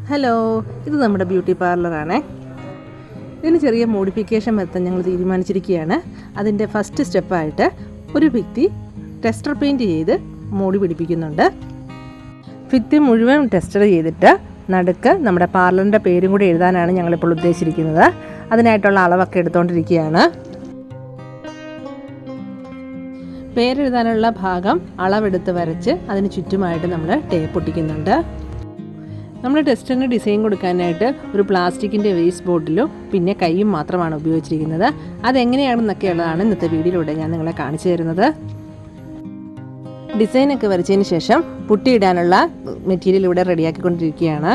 Hello, ഇത് നമ്മുടെ beauty പാർലറാണേ. ഇതിന് ചെറിയ മോഡിഫിക്കേഷൻ വരുത്താൻ ഞങ്ങൾ തീരുമാനിച്ചിരിക്കുകയാണ്. അതിൻ്റെ ഫസ്റ്റ് സ്റ്റെപ്പായിട്ട് ഒരു ഭിത്തി ടെസ്റ്റർ പെയിൻറ്റ് ചെയ്ത് മോടി പിടിപ്പിക്കുന്നുണ്ട്. ഭിത്തി മുഴുവൻ ടെസ്റ്റർ ചെയ്തിട്ട് നടുക്ക് നമ്മുടെ പാർലറിൻ്റെ പേരും കൂടി എഴുതാനാണ് ഞങ്ങളിപ്പോൾ ഉദ്ദേശിച്ചിരിക്കുന്നത്. അതിനായിട്ടുള്ള അളവൊക്കെ എടുത്തുകൊണ്ടിരിക്കുകയാണ്. പേരെഴുതാനുള്ള ഭാഗം അളവെടുത്ത് വരച്ച് അതിന് ചുറ്റുമായിട്ട് നമ്മൾ ടേപ്പ് ഒട്ടിക്കുന്നുണ്ട്. നമ്മൾ ടെസ്റ്ററിന് ഡിസൈൻ കൊടുക്കാനായിട്ട് ഒരു പ്ലാസ്റ്റിക്കിൻ്റെ വേസ്റ്റ് ബോട്ടിലും പിന്നെ കൈയും മാത്രമാണ് ഉപയോഗിച്ചിരിക്കുന്നത്. അതെങ്ങനെയാണെന്നൊക്കെയുള്ളതാണ് ഇന്നത്തെ വീഡിയോയിലൂടെ ഞാൻ നിങ്ങളെ കാണിച്ചു തരുന്നത്. ഡിസൈനൊക്കെ വരച്ചതിന് ശേഷം പുട്ടിയിടാനുള്ള മെറ്റീരിയൽ ഇവിടെ റെഡിയാക്കിക്കൊണ്ടിരിക്കുകയാണ്.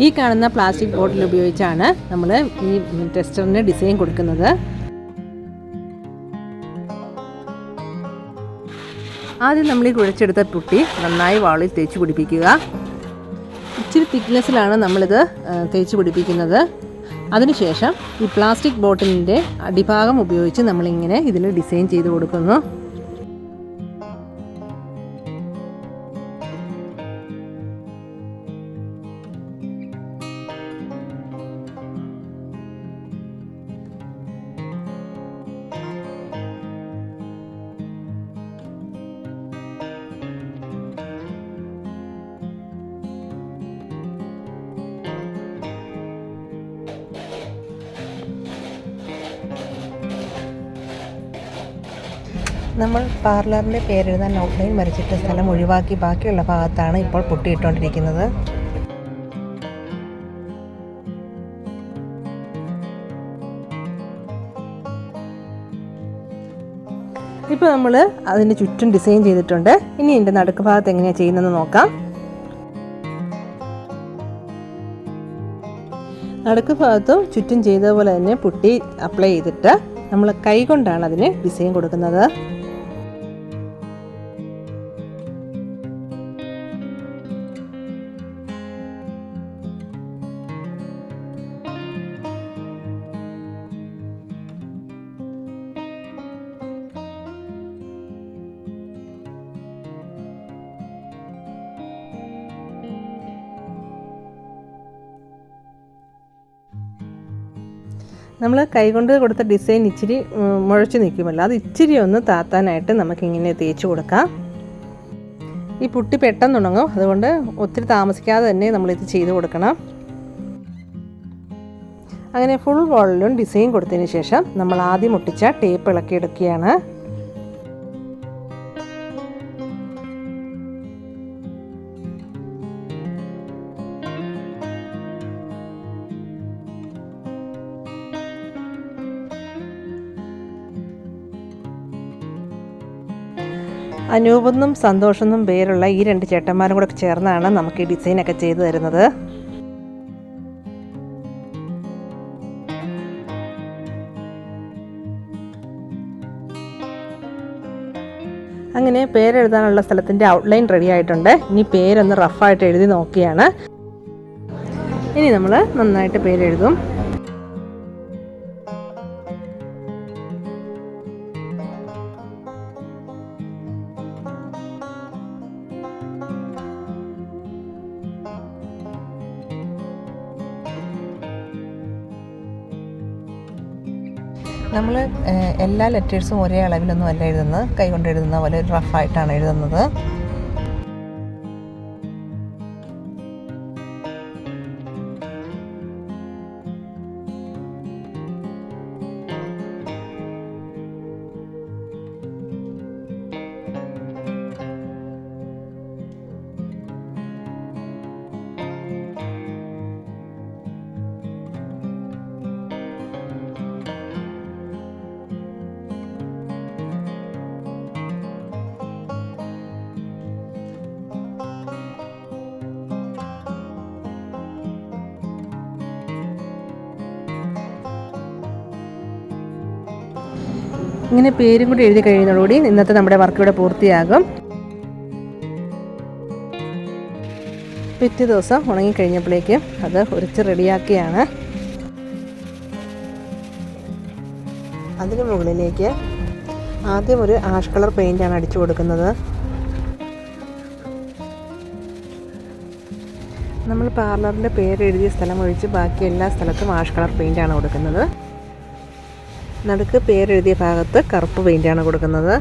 ഈ കാണുന്ന പ്ലാസ്റ്റിക് ബോട്ടിൽ ഉപയോഗിച്ചാണ് നമ്മൾ ഈ ടെസ്റ്ററിന് ഡിസൈൻ കൊടുക്കുന്നത്. ആദ്യം നമ്മൾ ഈ കുഴച്ചെടുത്ത പുട്ടി നന്നായി വാളിൽ തേച്ച് പിടിപ്പിക്കുക. ഇച്ചിരി തിക്നെസ്സിലാണ് നമ്മളിത് തേച്ച് പിടിപ്പിക്കുന്നത്. അതിനുശേഷം ഈ പ്ലാസ്റ്റിക് ബോട്ടിലിൻ്റെ അടിഭാഗം ഉപയോഗിച്ച് നമ്മളിങ്ങനെ ഇതിന് ഡിസൈൻ ചെയ്ത് കൊടുക്കുന്നു. നമ്മൾ പാർലറിൻ്റെ പേരെഴുതാൻ ഔട്ട്ലൈൻ വരച്ചിട്ട് സ്ഥലം ഒഴിവാക്കി ബാക്കിയുള്ള ഭാഗത്താണ് ഇപ്പോൾ പൊട്ടിയിട്ടുകൊണ്ടിരിക്കുന്നത്. ഇപ്പോൾ നമ്മൾ അതിന് ചുറ്റും ഡിസൈൻ ചെയ്തിട്ടുണ്ട്. ഇനി ഇതിൻ്റെ നടുക്ക് ഭാഗത്ത് എങ്ങനെയാണ് ചെയ്യുന്നതെന്ന് നോക്കാം. നടുക്ക് ഭാഗത്തും ചുറ്റും ചെയ്തതുപോലെ തന്നെ പുട്ടി അപ്ലൈ ചെയ്തിട്ട് നമ്മൾ കൈ കൊണ്ടാണ് അതിന് ഡിസൈൻ കൊടുക്കുന്നത്. നമ്മൾ കൈകൊണ്ട് കൊടുത്ത ഡിസൈൻ ഇച്ചിരി മുഴച്ച് നിൽക്കുമല്ലോ, അത് ഇച്ചിരി ഒന്ന് താത്താനായിട്ട് നമുക്കിങ്ങനെ തേച്ച് കൊടുക്കാം. ഈ പുട്ടി പെട്ടെന്ന് ഉണങ്ങും, അതുകൊണ്ട് ഒത്തിരി താമസിക്കാതെ തന്നെ നമ്മളിത് ചെയ്ത് കൊടുക്കണം. അങ്ങനെ ഫുൾ വാളിലും ഡിസൈൻ കൊടുത്തതിന് ശേഷം നമ്മൾ ആദ്യം ഒട്ടിച്ച ടേപ്പ് ഇളക്കിയെടുക്കുകയാണ്. അനൂപെന്നും സന്തോഷെന്നും പേരുള്ള ഈ രണ്ട് ചേട്ടന്മാരും കൂടെ ചേർന്നാണ് നമുക്ക് ഈ ഡിസൈനൊക്കെ ചെയ്തു തരുന്നത്. അങ്ങനെ പേരെഴുതാനുള്ള സ്ഥലത്തിൻ്റെ ഔട്ട്ലൈൻ റെഡി ആയിട്ടുണ്ട്. ഇനി പേരൊന്ന് റഫായിട്ട് എഴുതി നോക്കുകയാണ്. ഇനി നമ്മൾ നന്നായിട്ട് പേരെഴുതും. നമ്മൾ എല്ലാ ലെറ്റേഴ്സും ഒരേ അളവിലൊന്നും അല്ല എഴുതുന്നത്, കൈകൊണ്ട് എഴുതുന്ന പോലെ ഒരു റഫായിട്ടാണ് എഴുതുന്നത്. ഇങ്ങനെ പേരും കൂടി എഴുതി കഴിയുന്നതോടുകൂടി ഇന്നത്തെ നമ്മുടെ വർക്ക് ഇവിടെ പൂർത്തിയാകും. പിറ്റേ ദിവസം ഉണങ്ങിക്കഴിഞ്ഞപ്പോഴേക്കും അത് ഉരച്ച് റെഡിയാക്കിയാണ്. അതിന് മുകളിലേക്ക് ആദ്യം ഒരു ആഷ് കളർ പെയിൻ്റാണ് അടിച്ചു കൊടുക്കുന്നത്. നമ്മൾ പാർലറിൻ്റെ പേരെഴുതിയ സ്ഥലം ഒഴിച്ച് ബാക്കി എല്ലാ സ്ഥലത്തും ആഷ് കളർ പെയിൻ്റാണ് കൊടുക്കുന്നത്. നടുക്ക് പേരെഴുതിയ ഭാഗത്ത് കറുപ്പ് പെയിൻ്റാണ് കൊടുക്കുന്നത്.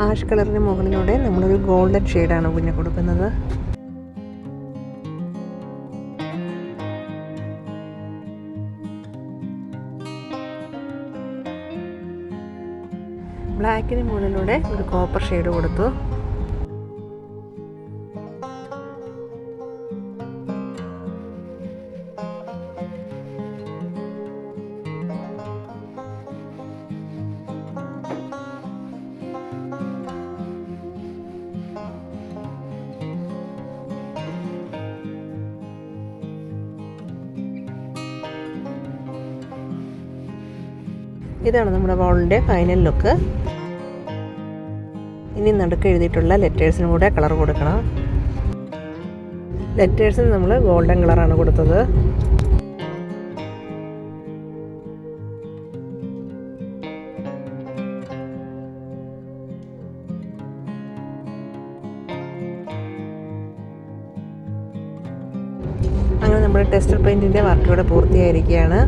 ആഷ് കളറിന് മുകളിലൂടെ നമ്മളൊരു ഗോൾഡൻ ഷെയ്ഡാണ് പിന്നെ കൊടുക്കുന്നത്. ബ്ലാക്കിന് മുകളിലൂടെ ഒരു കോപ്പർ ഷെയ്ഡ് കൊടുത്തു. ഇതാണ് നമ്മുടെ വോളിൻ്റെ ഫൈനൽ ലുക്ക്. ഇനി നടുക്ക് എഴുതിയിട്ടുള്ള ലെറ്റേഴ്സിനും കൂടെ കളർ കൊടുക്കണം. ലെറ്റേഴ്സിന് നമ്മൾ ഗോൾഡൻ കളറാണ് കൊടുത്തത്. അങ്ങനെ നമ്മുടെ ടെസ്റ്റർ പെയിൻറ്റിൻ്റെ വർക്ക് ഇവിടെ പൂർത്തിയായിരിക്കുകയാണ്.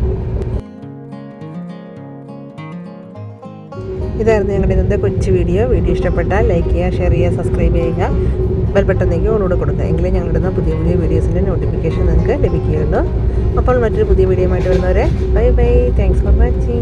ഇതായിരുന്നു ഞങ്ങളുടെ ഇന്നത്തെ കൊച്ചു വീഡിയോ. ഇഷ്ടപ്പെട്ടാൽ ലൈക്ക് ചെയ്യുക, ഷെയർ ചെയ്യുക, സബ്സ്ക്രൈബ് ചെയ്യുക, ബെൽ ബട്ടണിലേക്ക് ഓളോട് കൊടുക്കുക. എങ്കിലേ ഞങ്ങളിടുന്ന പുതിയ വീഡിയോസിൻ്റെ നോട്ടിഫിക്കേഷൻ നിങ്ങൾക്ക് ലഭിക്കുകയുള്ളൂ. അപ്പോൾ മറ്റൊരു പുതിയ വീഡിയോയുമായിട്ട് വരുന്നവരെ bye bye. Thanks for watching.